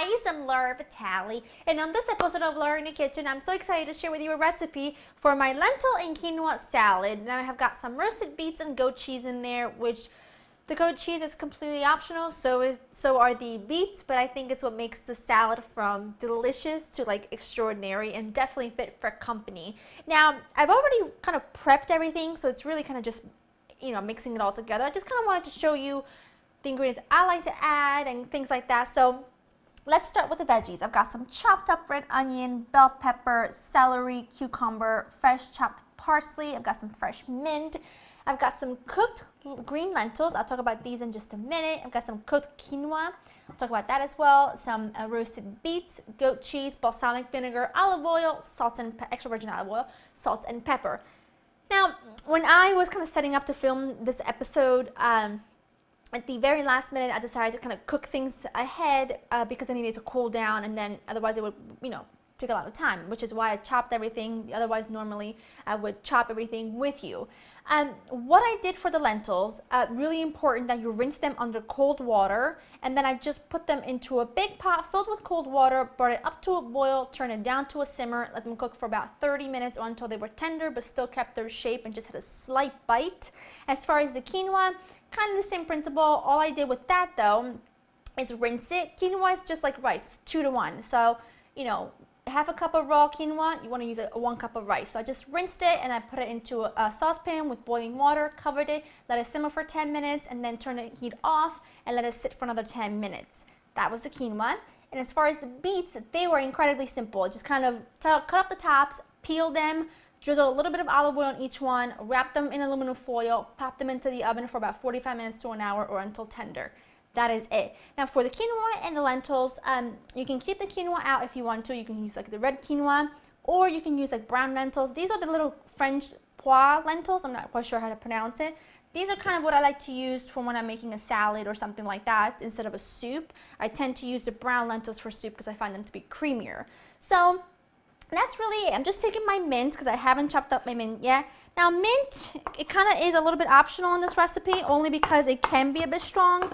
guys, I'm Laura Vitale, and on this episode of Laura in the Kitchen, I'm so excited to share with you a recipe for my lentil and quinoa salad. Now I have got some roasted beets and goat cheese in there, which the goat cheese is completely optional, so are the beets, but I think it's what makes the salad from delicious to like extraordinary and definitely fit for company. Now, I've already kind of prepped everything, so it's really kind of just, mixing it all together. I just kind of wanted to show you the ingredients I like to add and things like that. So let's start with the veggies. I've got some chopped up red onion, bell pepper, celery, cucumber, fresh chopped parsley. I've got some fresh mint. I've got some cooked green lentils. I'll talk about these in just a minute. I've got some cooked quinoa. I'll talk about that as well. Some roasted beets, goat cheese, balsamic vinegar, olive oil, salt and extra virgin olive oil, salt and pepper. Now, when I was kind of setting up to film this episode, at the very last minute, I decided to kind of cook things ahead because I needed to cool down, and then otherwise it would, take a lot of time, which is why I chopped everything. Otherwise, normally I would chop everything with you. What I did for the lentils, really important that you rinse them under cold water, and then I just put them into a big pot filled with cold water, brought it up to a boil, turn it down to a simmer, let them cook for about 30 minutes or until they were tender but still kept their shape and just had a slight bite. As far as the quinoa, kind of the same principle. All I did with that though is rinse it. Quinoa is just like rice, it's 2 to 1. So, half a cup of raw quinoa, you want to use 1 cup of rice. So I just rinsed it and I put it into a saucepan with boiling water, covered it, let it simmer for 10 minutes, and then turn the heat off and let it sit for another 10 minutes. That was the quinoa. And as far as the beets, they were incredibly simple. Just kind of cut off the tops, peel them, drizzle a little bit of olive oil on each one, wrap them in aluminum foil, pop them into the oven for about 45 minutes to an hour or until tender. That is it. Now for the quinoa and the lentils, you can keep the quinoa out if you want to. You can use like the red quinoa, or you can use like brown lentils. These are the little French pois lentils. I'm not quite sure how to pronounce it. These are kind of what I like to use for when I'm making a salad or something like that instead of a soup. I tend to use the brown lentils for soup because I find them to be creamier. So that's really it. I'm just taking my mint because I haven't chopped up my mint yet. Now mint, it kind of is a little bit optional in this recipe only because it can be a bit strong,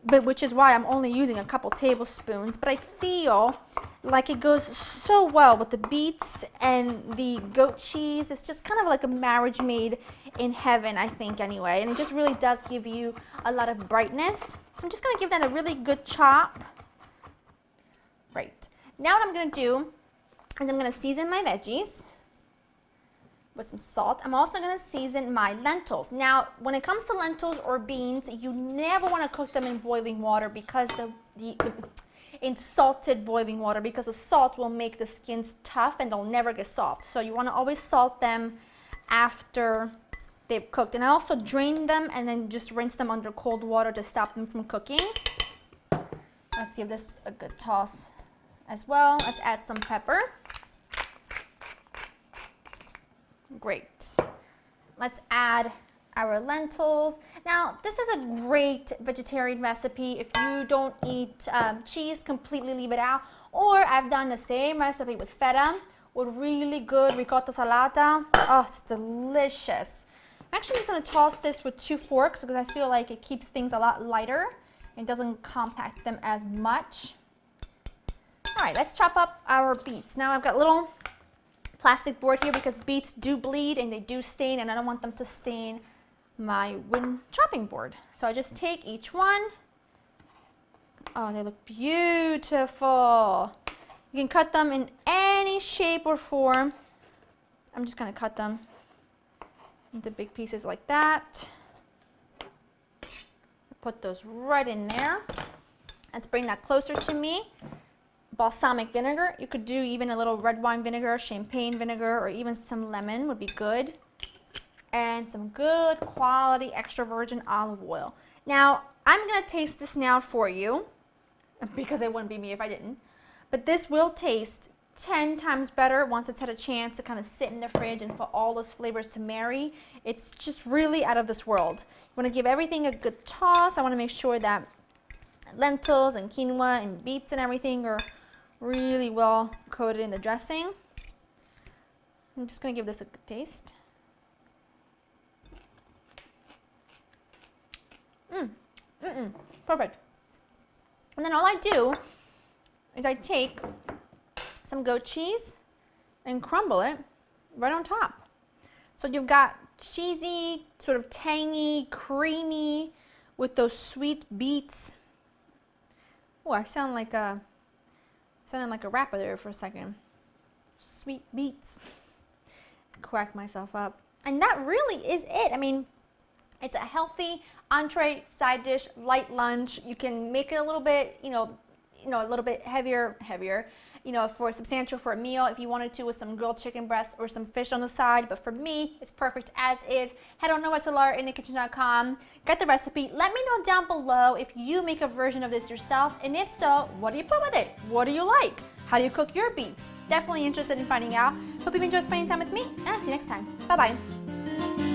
but which is why I'm only using a couple tablespoons. But I feel like it goes so well with the beets and the goat cheese. It's just kind of like a marriage made in heaven, I think, anyway. And it just really does give you a lot of brightness. So I'm just going to give that a really good chop. Right. Now what I'm going to do is I'm going to season my veggies with some salt. I'm also going to season my lentils. Now, when it comes to lentils or beans, you never want to cook them in boiling water because in salted boiling water, because the salt will make the skins tough and they'll never get soft. So you want to always salt them after they've cooked. And I also drain them and then just rinse them under cold water to stop them from cooking. Let's give this a good toss as well. Let's add some pepper. Great. Let's add our lentils. Now, this is a great vegetarian recipe. If you don't eat cheese, completely leave it out. Or I've done the same recipe with feta with really good ricotta salata. Oh, it's delicious. I'm actually just going to toss this with 2 forks because I feel like it keeps things a lot lighter and doesn't compact them as much. All right, let's chop up our beets. Now I've got little plastic board here because beets do bleed and they do stain, and I don't want them to stain my wooden chopping board. So I just take each one. Oh, they look beautiful. You can cut them in any shape or form. I'm just going to cut them into big pieces like that. Put those right in there. Let's bring that closer to me. Balsamic vinegar. You could do even a little red wine vinegar, champagne vinegar, or even some lemon would be good. And some good quality extra virgin olive oil. Now, I'm going to taste this now for you because it wouldn't be me if I didn't. But this will taste 10 times better once it's had a chance to kind of sit in the fridge and for all those flavors to marry. It's just really out of this world. You want to give everything a good toss. I want to make sure that lentils and quinoa and beets and everything are really well coated in the dressing. I'm just going to give this a good taste. Perfect. And then all I do is I take some goat cheese and crumble it right on top. So you've got cheesy, sort of tangy, creamy, with those sweet beets. Oh, I sounded like a rapper there for a second. Sweet beets. Crack myself up. And that really is it. I mean, it's a healthy entree, side dish, light lunch. You can make it a little bit, a little bit heavier, for substantial for a meal if you wanted to, with some grilled chicken breast or some fish on the side. But for me, it's perfect as is. Head on over to laurainthekitchen.com, get the recipe. Let me know down below if you make a version of this yourself, and if so, what do you put with it? What do you like? How do you cook your beets? Definitely interested in finding out. Hope you've enjoyed spending time with me, and I'll see you next time. Bye-bye.